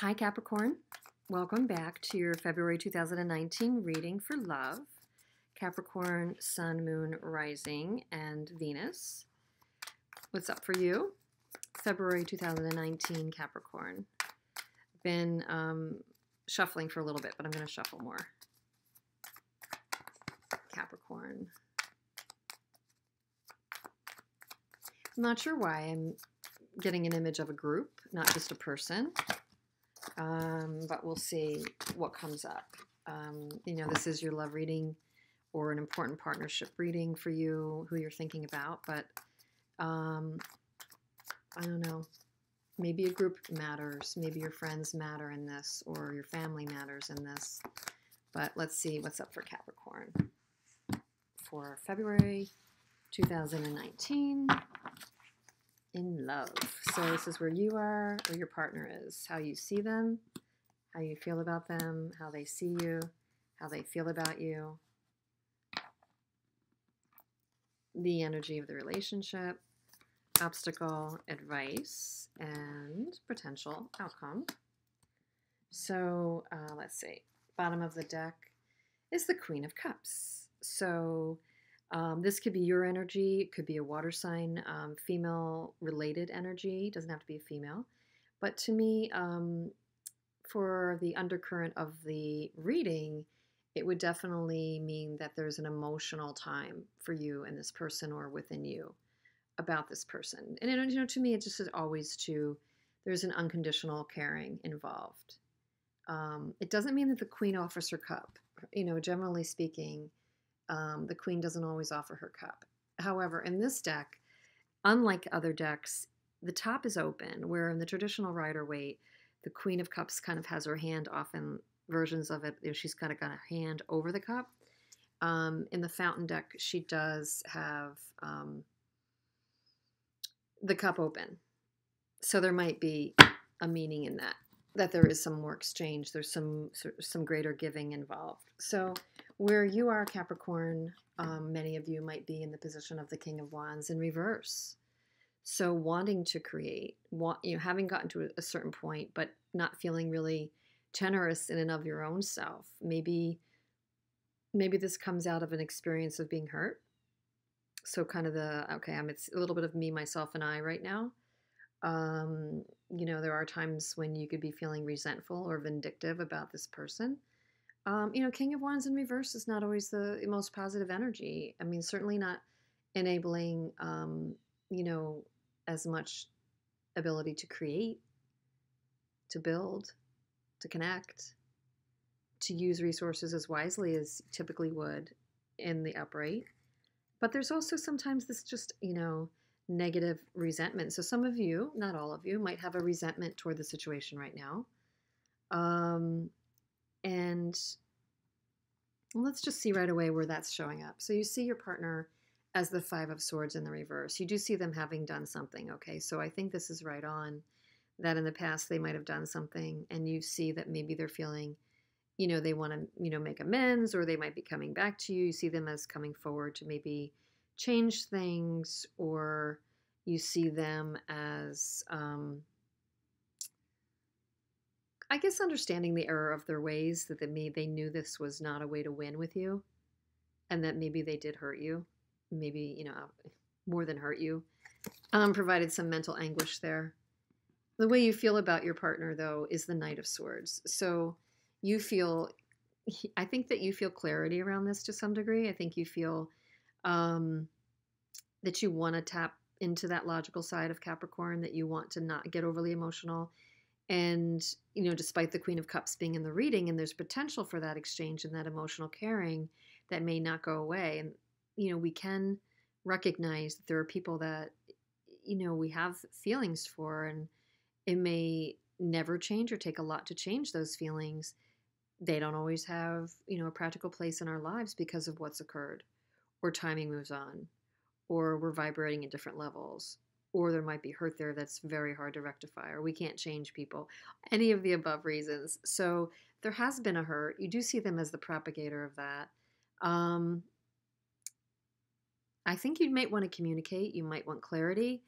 Hi, Capricorn. Welcome back to your February 2019 reading for love. Capricorn, Sun, Moon, Rising, and Venus. What's up for you? February 2019, Capricorn. Been shuffling for a little bit, but I'm going to shuffle more. Capricorn. I'm not sure why I'm getting an image of a group, not just a person. But we'll see what comes up. This is your love reading or an important partnership reading for you, who you're thinking about. But I don't know. Maybe a group matters. Maybe your friends matter in this, or your family matters in this. But let's see what's up for Capricorn for February 2019. In love. So this is where you are, where your partner is, how you see them, how you feel about them, how they see you, how they feel about you, the energy of the relationship, obstacle, advice, and potential outcome. So let's see. Bottom of the deck is the Queen of Cups. So this could be your energy. It could be a water sign, female-related energy. It doesn't have to be a female. But to me, for the undercurrent of the reading, it would definitely mean that there's an emotional time for you and this person, or within you, about this person. And to me, it just is always there's an unconditional caring involved. It doesn't mean that the Queen offers her cup. Generally speaking, the Queen doesn't always offer her cup. However, in this deck, unlike other decks, the top is open, where in the traditional Rider-Waite, the Queen of Cups kind of has her hand, often versions of it, she's kind of got a hand over the cup. In the Fountain deck, she does have the cup open. So there might be a meaning in that there is some more exchange, there's some greater giving involved. So where you are, Capricorn, many of you might be in the position of the King of Wands in reverse. So wanting to create, having gotten to a certain point, but not feeling really generous in and of your own self. Maybe this comes out of an experience of being hurt. So kind of it's a little bit of me, myself, and I right now. There are times when you could be feeling resentful or vindictive about this person. King of Wands in reverse is not always the most positive energy. I mean, certainly not enabling, as much ability to create, to build, to connect, to use resources as wisely as typically would in the upright. But there's also sometimes this just, negative resentment. So some of you, not all of you, might have a resentment toward the situation right now. And let's just see right away where that's showing up. So you see your partner as the Five of Swords in the reverse. You do see them having done something, okay? So I think this is right on, that in the past they might have done something, and you see that maybe they're feeling, they want to, make amends, or they might be coming back to you. You see them as coming forward to maybe change things, or you see them as, I guess, understanding the error of their ways, that they knew this was not a way to win with you, and that maybe they did hurt you, maybe, more than hurt you, provided some mental anguish there. The way you feel about your partner, though, is the Knight of Swords. So I think that you feel clarity around this to some degree. I think you feel that you want to tap into that logical side of Capricorn, that you want to not get overly emotional. And, despite the Queen of Cups being in the reading, and there's potential for that exchange and that emotional caring that may not go away. And, we can recognize that there are people that, we have feelings for, and it may never change or take a lot to change those feelings. They don't always have, a practical place in our lives because of what's occurred, or timing moves on, or we're vibrating at different levels, or there might be hurt there that's very hard to rectify, or we can't change people, any of the above reasons. So there has been a hurt. You do see them as the propagator of that. I think you might want to communicate. You might want clarity.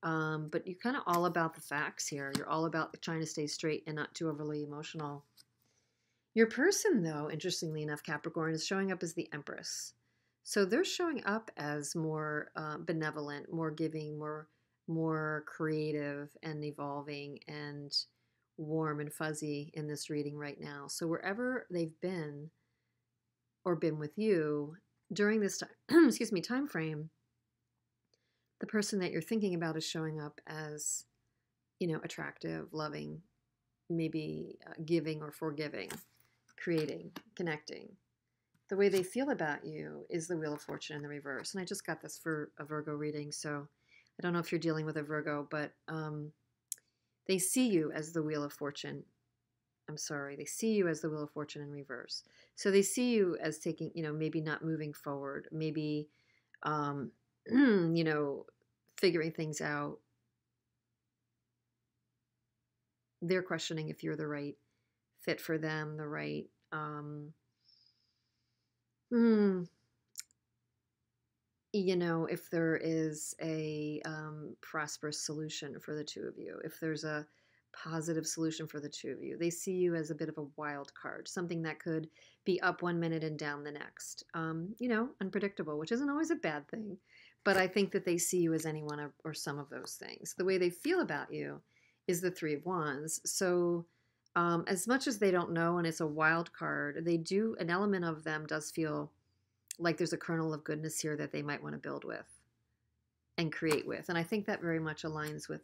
But you're kind of all about the facts here. You're all about trying to stay straight and not too overly emotional. Your person, though, interestingly enough, Capricorn, is showing up as the Empress. So they're showing up as more benevolent, more giving, more creative and evolving and warm and fuzzy in this reading right now. So wherever they've been or been with you during this time, excuse me, time frame, the person that you're thinking about is showing up as, attractive, loving, maybe giving or forgiving, creating, connecting. The way they feel about you is the Wheel of Fortune in the reverse. And I just got this for a Virgo reading, so I don't know if you're dealing with a Virgo, but they see you as the Wheel of Fortune. I'm sorry, they see you as the Wheel of Fortune in reverse. So they see you as taking, maybe not moving forward, maybe, figuring things out. They're questioning if you're the right fit for them, the right, if there is a prosperous solution for the two of you, if there's a positive solution for the two of you. They see you as a bit of a wild card, something that could be up one minute and down the next. Unpredictable, which isn't always a bad thing. But I think that they see you as any one or some of those things. The way they feel about you is the Three of Wands. So as much as they don't know and it's a wild card, an element of them does feel like there's a kernel of goodness here that they might want to build with and create with. And I think that very much aligns with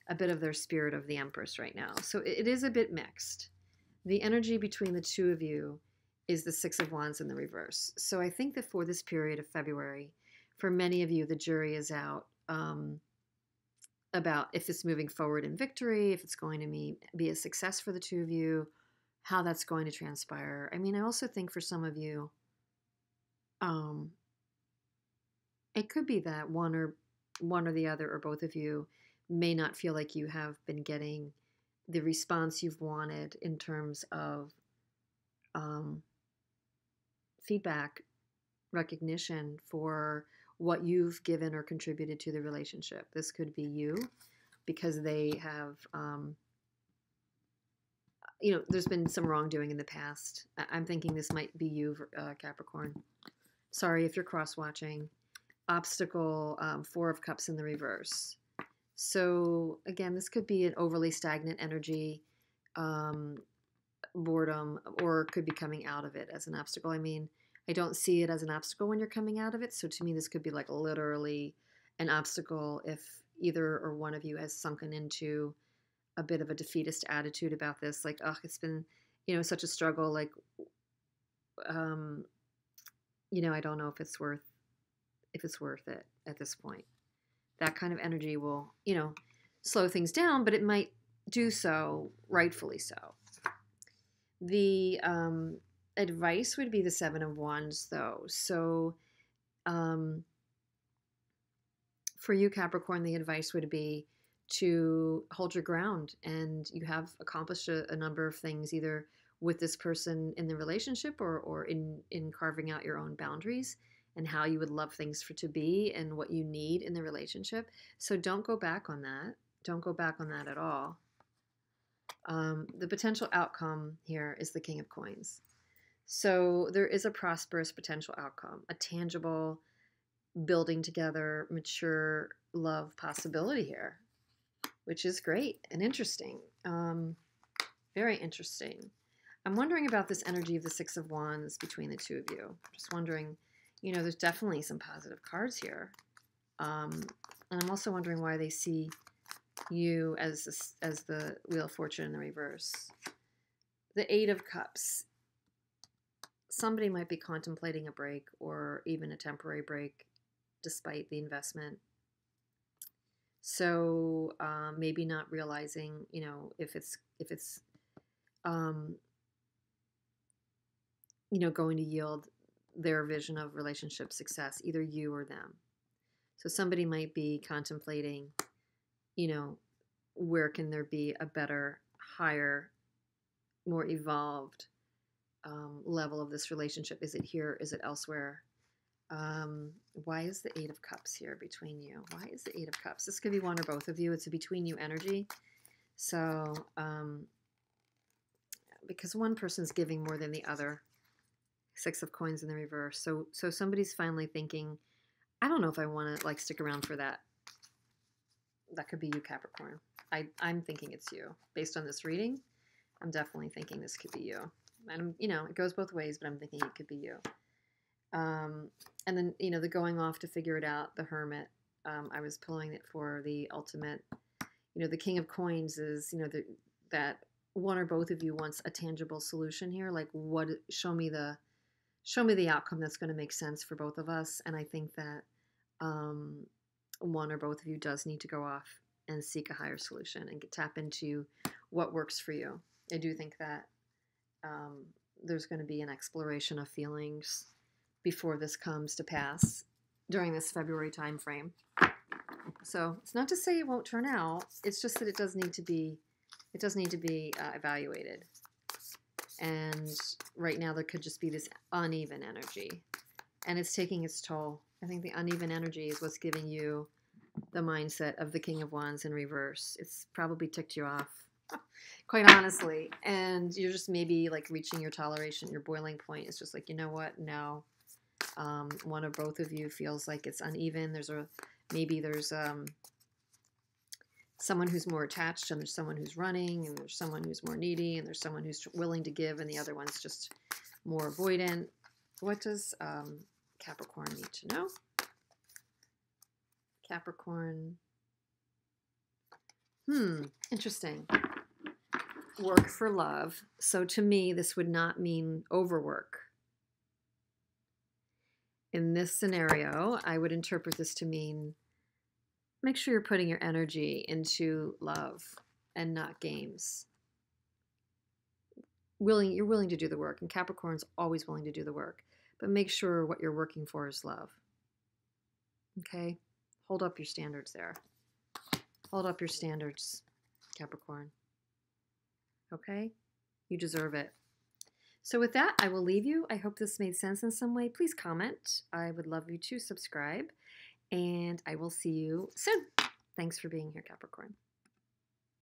a bit of their spirit of the Empress right now. So it is a bit mixed. The energy between the two of you is the Six of Wands in the reverse. So I think that for this period of February, for many of you, the jury is out about if it's moving forward in victory, if it's going to be a success for the two of you, how that's going to transpire. I mean, I also think for some of you, it could be that one or the other or both of you may not feel like you have been getting the response you've wanted in terms of feedback, recognition for what you've given or contributed to the relationship. This could be you because they have, there's been some wrongdoing in the past. I'm thinking this might be you, Capricorn. Sorry if you're cross-watching. Obstacle, Four of Cups in the reverse. So again, this could be an overly stagnant energy, boredom, or could be coming out of it as an obstacle. I mean, I don't see it as an obstacle when you're coming out of it. So to me, this could be like literally an obstacle if either or one of you has sunken into a bit of a defeatist attitude about this. Like, oh, it's been, such a struggle. Like, I don't know if it's worth it at this point. That kind of energy will, slow things down, but it might do so rightfully so. The advice would be the Seven of Wands, though. So for you, Capricorn, the advice would be to hold your ground, and you have accomplished a number of things, either with this person in the relationship or in carving out your own boundaries and how you would love things to be and what you need in the relationship. So don't go back on that. Don't go back on that at all. The potential outcome here is the King of Coins. So there is a prosperous potential outcome, a tangible building together, mature love possibility here, which is great and interesting. Very interesting. I'm wondering about this energy of the Six of Wands between the two of you. Just wondering, there's definitely some positive cards here. And I'm also wondering why they see you as the Wheel of Fortune in the reverse. The Eight of Cups. Somebody might be contemplating a break or even a temporary break despite the investment. So maybe not realizing, if it's going to yield their vision of relationship success, either you or them. So somebody might be contemplating, where can there be a better, higher, more evolved level of this relationship? Is it here? Is it elsewhere? Why is the Eight of Cups here between you? Why is the Eight of Cups? This could be one or both of you. It's a between you energy. So, because one person's giving more than the other. Six of Coins in the reverse. So somebody's finally thinking, I don't know if I want to like stick around for that. That could be you, Capricorn. I'm thinking it's you. Based on this reading, I'm definitely thinking this could be you. And, you know, it goes both ways, but I'm thinking it could be you. And then, you know, the going off to figure it out, the Hermit. I was pulling it for the ultimate, you know, the King of Coins is, you know, that one or both of you wants a tangible solution here. Like, show me the outcome that's going to make sense for both of us. And I think that one or both of you does need to go off and seek a higher solution and tap into what works for you. I do think that there's going to be an exploration of feelings before this comes to pass during this February time frame. So it's not to say it won't turn out. It's just that it does need to be evaluated. And right now there could just be this uneven energy, and it's taking its toll. I think the uneven energy is what's giving you the mindset of the King of Wands in reverse. It's probably ticked you off, quite honestly. And you're just maybe like reaching your toleration, your boiling point. It's just like, you know what? No. One or both of you feels like it's uneven. Maybe there's someone who's more attached, and there's someone who's running, and there's someone who's more needy, and there's someone who's willing to give, and the other one's just more avoidant. What does Capricorn need to know? Capricorn. Interesting. Work for love. So to me, this would not mean overwork. In this scenario, I would interpret this to mean make sure you're putting your energy into love and not games. You're willing to do the work, and Capricorn's always willing to do the work, but make sure what you're working for is love. Okay? Hold up your standards there. Hold up your standards, Capricorn. Okay? You deserve it. So with that, I will leave you. I hope this made sense in some way. Please comment. I would love you to subscribe, and I will see you soon. Thanks for being here, Capricorn.